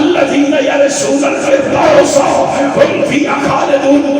الذين يرثون الفردوس هم فيها خالدون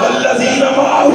والذين معه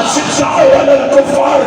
أشداء على الكفار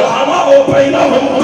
رحماء بينهم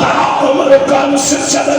تراهم ركعا سجدا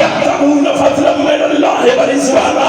يبتغون فضلا من الله ورضوانا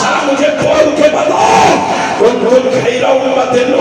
ذرا مجھے بول کے بتاؤ كنتم خير أمة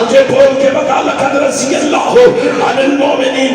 مجھے بول کے بتا لقد رضي الله عن المؤمنين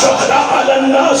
شهداء على الناس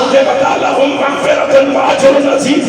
مجھے بتا لهم مغفرة وأجر عظيم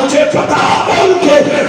مجھے بتا بول کے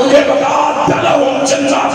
مجھے بتا لهم جنات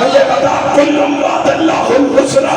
مجھے بتا كل وعد الله الحسنى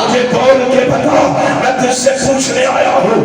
مجھے بول کے بتا، میں تجھ سے پوچھنے آیا ہوں،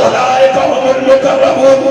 اولئک هم المقربون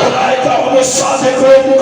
اولئک هم الصادقون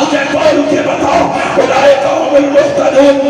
مجھے بول کے بتاؤ، اولئک هم المهتدون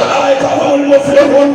اولئک هم المفلحون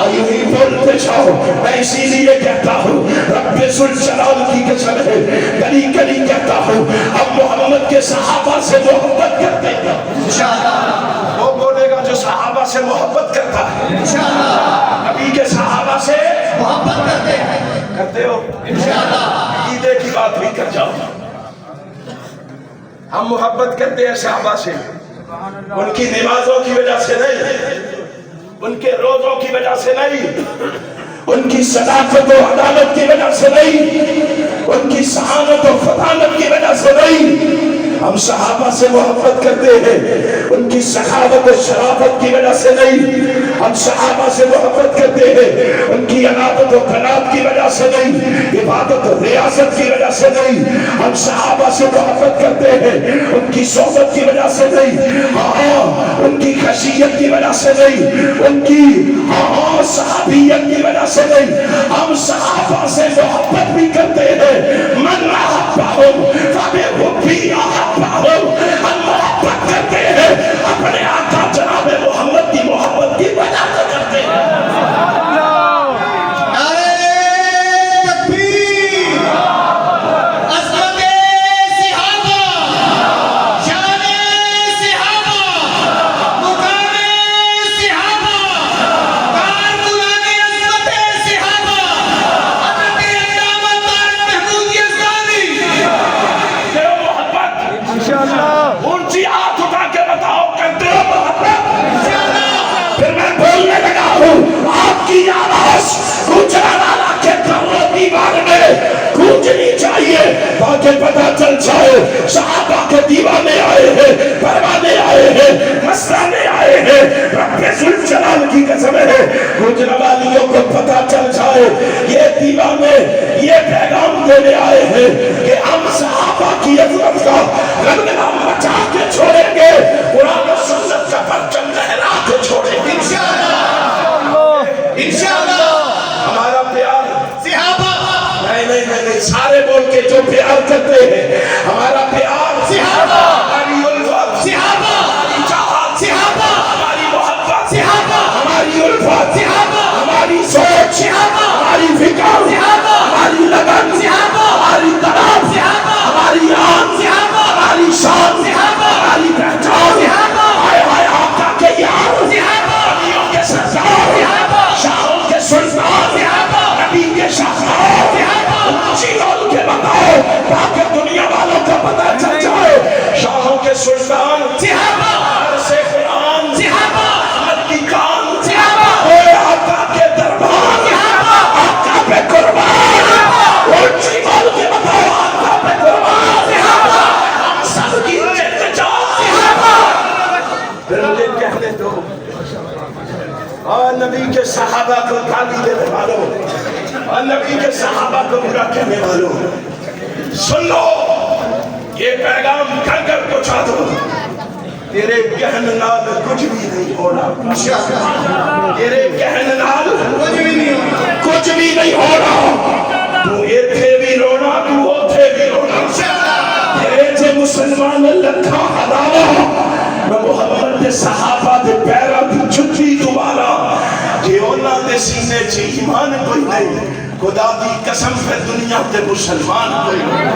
اور یوں ہی بولتے جاؤ۔ میں اسی لیے کہتا ہوں، رب ذوالجلال کی قسم ہے، گلی گلی کہتا ہوں، اب محمد کے صحابہ سے محبت کرتے ہیں انشاءاللہ۔ وہ بولے گا جو صحابہ سے محبت کرتا ہے انشاءاللہ، نبی کے صحابہ سے محبت کرتے ہیں، کرتے ہو انشاءاللہ۔ عقیدے کی بات بھی کر جاؤ، ہم محبت کرتے ہیں صحابہ سے، ان کی نمازوں کی وجہ سے نہیں، ان کے روزوں کی وجہ سے نہیں، ان کی صداقت و عدالت کی وجہ سے نہیں، ان کی سعادت و فطانت کی وجہ سے نہیں، ہم صحابہ سے محبت کرتے ہیں ان کی سخاوت و شرافت کی وجہ سے نہیں، ہم صحابہ سے محبت کرتے ہیں ان کی انابت و قناعت کی وجہ سے نہیں، عبادت و ریاست کی وجہ سے نہیں، ہم صحابہ سے محبت کرتے ہیں ان کی صحبت کی وجہ سے نہیں، ہاں ان کی خشیت کی وجہ سے نہیں، ان کی صحابیت کی وجہ سے نہیں، ہم صحابہ سے محبت بھی کرتے ہیں۔ من احبهم فبحبی احبهم، ہم محبت کرتے ہیں اپنے آقا جناب محمد کی محبت کی وجہ سے کرتے ہیں۔ اونچی ہاتھ اٹھا کے بتاؤ، کرتے ہو محبت؟ پھر میں بولنے لگا ہوں، آپ کی آواز گجرانوالہ کے گھروں دیوار میں گونجنی چاہیے تاکہ پتہ چل جائے صحابہ کے دیوانے آئے ہیں، پروانے آئے ہیں، مسرانے آئے ہیں۔ رب ذوالجلال کی قسم ہے، گجرانوالیوں کو پتہ چل جائے یہ دیوانے یہ پیغام دینے آئے ہیں کہ ہم صحابہ کی عظمت کا رنگنا بچا کے چھوڑیں گے, قرآن و سنت کا پرچم لہرا کے چھوڑیں گے انشاءاللہ. ہمارا پیار صحابہ نہیں, سارے بول کے جو پیار کرتے ہیں, ہمارا پیار صحابہ, ہماری الفت صحابہ, ہماری چاہت صحابہ, ہماری محبت صحابہ, ہماری الفت صحابہ, ہماری سوچ صحابہ, ہماری فکر صحابہ, ہماری لگن صحابہ, ہماری طلب صحابہ, ہماری آن صحابہ, ہماری شان صحابہ, ہماری پہچان صحابہ, آئے آئے آقا کے یار صحابہ, نبیوں کے سردار صحابہ, شاہوں کے سلطان صحابہ, نبی کے شاہکار صحابہ, اونچی بول کے بتاؤ تاکہ دنیا والوں کا پتہ چل جائے. شاہوں کے سلطان صحابہ, عرص قرآن صحابہ, احمد کی کان صحابہ, اے آقا کے دربار صحابہ, آقا پہ قربان, اونچی بول کے بتاؤ آقا پہ قربان صحابہ, ہم سب کی جد جان صحابہ. پھر مجھے کہنے دو اور نبی کے صحابہ کو گالی دینے والوں اور نبی کے صحابہ کو برا کہنے والوں, سن لو یہ پیغام کنگر پہنچا دو, تیرے کہن نال کچھ بھی نہیں ہونا, تیرے کہن نال کچھ بھی نہیں ہونا, تو ایتھے بھی رونا, تو اوتھے بھی رونا, تیرے جے مسلمان لکھا حلالا میں محمد دے صحابہ دے پیرا دی چھٹی دوبارہ کہ اونا دے سینے چی ایمان کوئی نہیں, خدا دی قسم پہ دنیا دے مسلمان کوئی نہیں.